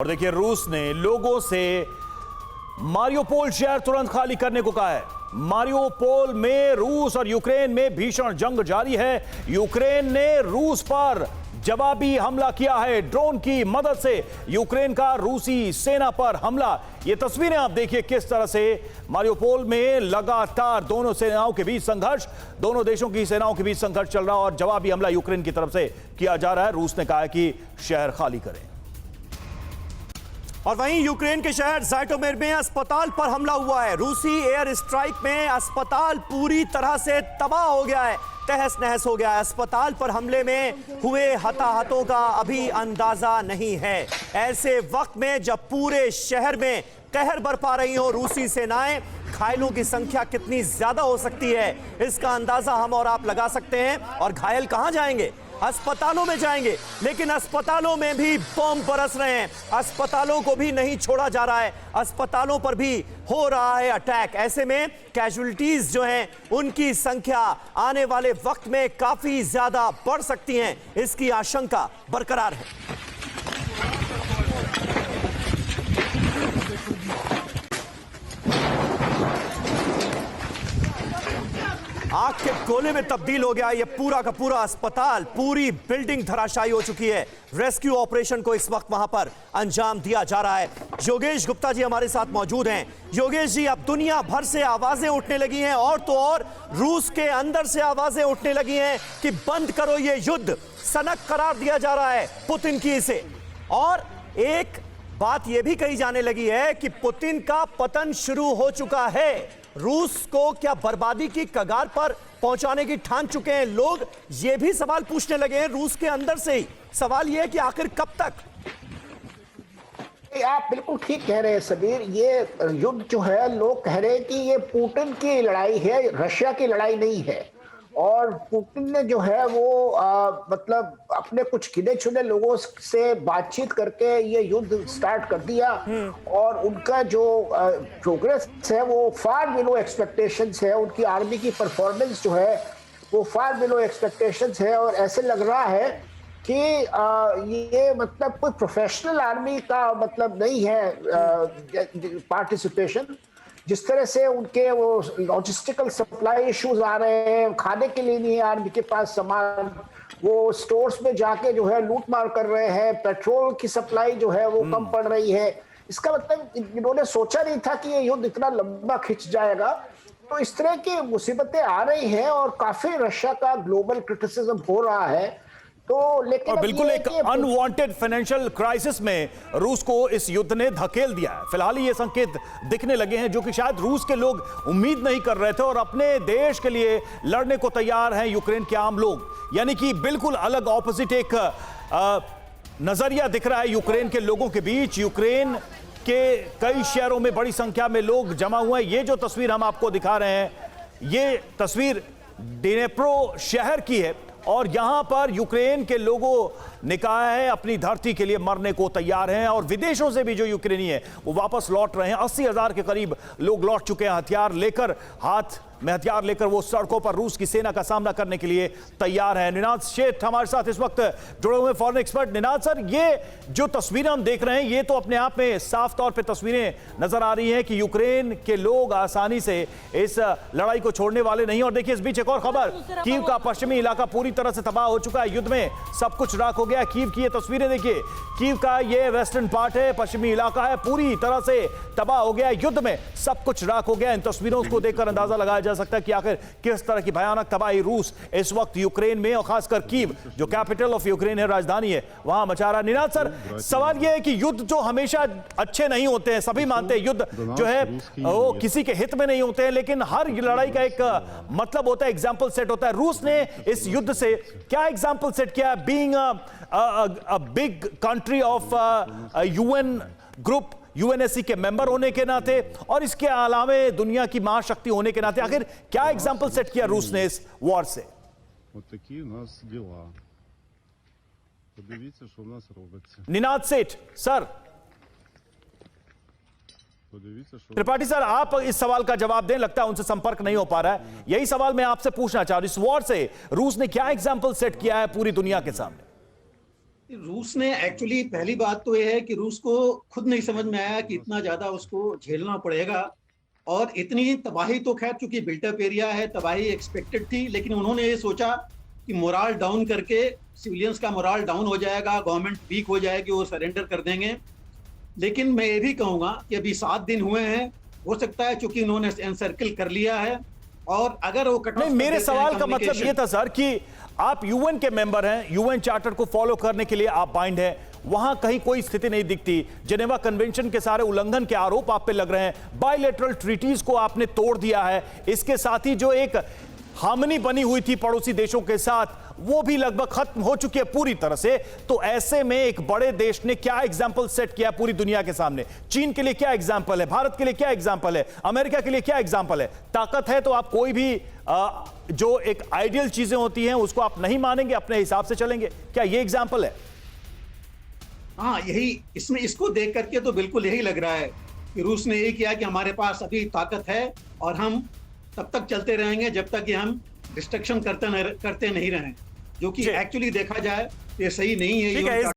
और देखिए रूस ने लोगों से मारियोपोल शहर तुरंत खाली करने को कहा है। मारियोपोल में रूस और यूक्रेन में भीषण जंग जारी है। यूक्रेन ने रूस पर जवाबी हमला किया है। ड्रोन की मदद से यूक्रेन का रूसी सेना पर हमला। ये तस्वीरें आप देखिए किस तरह से मारियोपोल में लगातार दोनों सेनाओं के बीच संघर्ष, दोनों देशों की सेनाओं के बीच संघर्ष चल रहा है और जवाबी हमला यूक्रेन की तरफ से किया जा रहा है। रूस ने कहा है कि शहर खाली करें। और वहीं यूक्रेन के शहर ज़ाइटोमिर में अस्पताल पर हमला हुआ है। रूसी एयर स्ट्राइक में अस्पताल पूरी तरह से तबाह हो गया है, तहस नहस हो गया है। अस्पताल पर हमले में हुए हताहतों का अभी अंदाजा नहीं है। ऐसे वक्त में जब पूरे शहर में कहर बरपा रही हो रूसी सेनाएं, घायलों की संख्या कितनी ज्यादा हो सकती है इसका अंदाजा हम और आप लगा सकते हैं। और घायल कहां जाएंगे? अस्पतालों में जाएंगे, लेकिन अस्पतालों में भी बम बरस रहे हैं। अस्पतालों को भी नहीं छोड़ा जा रहा है, अस्पतालों पर भी हो रहा है अटैक। ऐसे में कैजुअलिटीज जो हैं उनकी संख्या आने वाले वक्त में काफी ज्यादा बढ़ सकती हैं, इसकी आशंका बरकरार है। आग के गोले में तब्दील हो गया ये पूरा का पूरा अस्पताल, पूरी बिल्डिंग धराशायी हो चुकी है। रेस्क्यू ऑपरेशन को इस वक्त वहां पर अंजाम दिया जा रहा है। योगेश गुप्ता जी हमारे साथ मौजूद हैं। योगेश जी, अब दुनिया भर से आवाजें उठने लगी हैं और तो और रूस के अंदर से आवाजें उठने लगी हैं कि बंद करो ये युद्ध, सनक करार दिया जा रहा है पुतिन की इसे। और एक बात यह भी कही जाने लगी है कि पुतिन का पतन शुरू हो चुका है। रूस को क्या बर्बादी की कगार पर पहुंचाने की ठान चुके हैं लोग? ये भी सवाल पूछने लगे हैं रूस के अंदर से ही। सवाल यह है कि आखिर कब तक? आप बिल्कुल ठीक कह रहे हैं सबीर। ये युद्ध जो है, लोग कह रहे हैं कि ये पुतिन की लड़ाई है, रशिया की लड़ाई नहीं है। और पुतिन ने जो है वो मतलब अपने कुछ गिने चुने लोगों से बातचीत करके ये युद्ध स्टार्ट कर दिया और उनका जो प्रोग्रेस है वो फार बिलो एक्सपेक्टेशंस है। उनकी आर्मी की परफॉर्मेंस जो है वो फार बिलो एक्सपेक्टेशंस है और ऐसे लग रहा है कि ये मतलब कोई प्रोफेशनल आर्मी का मतलब नहीं है पार्टिसिपेशन। जिस तरह से उनके वो लॉजिस्टिकल सप्लाई इश्यूज आ रहे हैं, खाने के लिए नहीं है आर्मी के पास सामान, वो स्टोर्स में जाके जो है लूट मार कर रहे हैं, पेट्रोल की सप्लाई जो है वो कम पड़ रही है। इसका मतलब इन्होंने सोचा नहीं था कि ये युद्ध इतना लंबा खिंच जाएगा। तो इस तरह की मुसीबतें आ रही हैं और काफी रशिया का ग्लोबल क्रिटिसिज्म हो रहा है। तो लेकिन और बिल्कुल एक अनवांटेड फाइनेंशियल क्राइसिस में रूस को इस युद्ध ने धकेल दिया है। फिलहाल ये संकेत दिखने लगे हैं जो कि शायद रूस के लोग उम्मीद नहीं कर रहे थे और अपने देश के लिए लड़ने को तैयार हैं यूक्रेन के आम लोग। यानी कि बिल्कुल अलग ऑपोजिट एक नजरिया दिख रहा है यूक्रेन के लोगों के बीच। यूक्रेन के कई शहरों में बड़ी संख्या में लोग जमा हुए हैं। ये जो तस्वीर हम आपको दिखा रहे हैं, ये तस्वीर डिनेप्रो शहर की है और यहां पर यूक्रेन के लोगों ने कहा है अपनी धरती के लिए मरने को तैयार हैं। और विदेशों से भी जो यूक्रेनी है वो वापस लौट रहे हैं। 80,000 के करीब लोग लौट चुके हैं, हथियार लेकर, हाथ में हथियार लेकर वो सड़कों पर रूस की सेना का सामना करने के लिए तैयार है। निनाद शेठ हमारे साथ इस वक्त जुड़े हुए फॉरेन एक्सपर्ट। निनाद सर, ये जो तस्वीरें हम देख रहे हैं ये तो अपने आप में साफ तौर पे तस्वीरें नजर आ रही हैं कि यूक्रेन के लोग आसानी से इस लड़ाई को छोड़ने वाले नहीं। और देखिए इस बीच एक और खबर, कीव का पश्चिमी इलाका पूरी तरह से तबाह हो चुका है। युद्ध में सब कुछ राख हो गया। कीव की ये तस्वीरें देखिए, कीव का ये वेस्टर्न पार्ट है, पश्चिमी इलाका है, पूरी तरह से तबाह हो गया। युद्ध में सब कुछ राख हो गया। इन तस्वीरों को देखकर अंदाजा लगाया जा सकता है कि आखिर किस तरह की भयानक तबाही रूस इस वक्त यूक्रेन में और खासकर कीव जो कैपिटल ऑफ यूक्रेन है, राजधानी है, वहां मचा रहा है। निनाद सर, सवाल यह है कि युद्ध जो हमेशा अच्छे नहीं होते हैं, सभी मानते हैं युद्ध जो है वो किसी के हित में नहीं होते हैं, लेकिन हर लड़ाई का एक मतलब होता है, एग्जाम्पल सेट होता है। रूस ने इस युद्ध से क्या एग्जाम्पल सेट किया? Being a big country of UN group, UNSC के मेंबर होने के नाते और इसके अलावा दुनिया की महाशक्ति होने के नाते आखिर क्या एग्जाम्पल सेट किया रूस ने इस वॉर से? निनाद सेठ सर, त्रिपाठी सर, आप इस सवाल का जवाब दें। लगता है उनसे संपर्क नहीं हो पा रहा है। यही सवाल मैं आपसे पूछना चाह रहा हूं, इस वॉर से रूस ने क्या एग्जाम्पल सेट किया है पूरी दुनिया के सामने? रूस ने एक्चुअली पहली बात तो यह है कि रूस को खुद नहीं समझ में आया कि इतना ज्यादा उसको झेलना पड़ेगा, और इतनी तबाही तो खैर चूंकि बिल्टअप एरिया है तबाही एक्सपेक्टेड थी, लेकिन उन्होंने ये सोचा कि मोराल डाउन करके सिविलियंस का मोराल डाउन हो जाएगा, गवर्नमेंट वीक हो जाएगी, वो सरेंडर कर देंगे। लेकिन मैं ये भी कहूंगा कि अभी 7 दिन हुए हैं, हो सकता है चूंकि उन्होंने एनसर्किल कर लिया है, और अगर वो कट नहीं, मेरे सवाल का मतलब ये था सर कि आप यूएन के मेंबर हैं, यूएन चार्टर को फॉलो करने के लिए आप बाइंड हैं, वहां कहीं कोई स्थिति नहीं दिखती। जेनेवा कन्वेंशन के सारे उल्लंघन के आरोप आप पे लग रहे हैं, बायलैटरल ट्रीटीज को आपने तोड़ दिया है, इसके साथ ही जो एक हार्मनी बनी हुई थी पड़ोसी देशों के साथ वो भी लगभग खत्म हो चुकी है पूरी तरह से। तो ऐसे में एक बड़े देश ने क्या एग्जाम्पल सेट किया पूरी दुनिया के सामने? चीन के लिए क्या एग्जाम्पल है, भारत के लिए क्या एग्जाम्पल है, अमेरिका के लिए क्या एग्जाम्पल है? ताकत है तो आप कोई भी जो एक आइडियल चीजें होती हैं उसको आप नहीं मानेंगे, अपने हिसाब से चलेंगे, क्या ये एग्जाम्पल है? हाँ, यही इसमें इसको देख करके तो बिल्कुल यही लग रहा है कि रूस ने यही किया कि हमारे पास अभी ताकत है और हम तब तक चलते रहेंगे जब तक कि हम डिस्ट्रक्शन करते नहीं रहें, जो कि एक्चुअली देखा जाए ये सही नहीं है। ठीक है।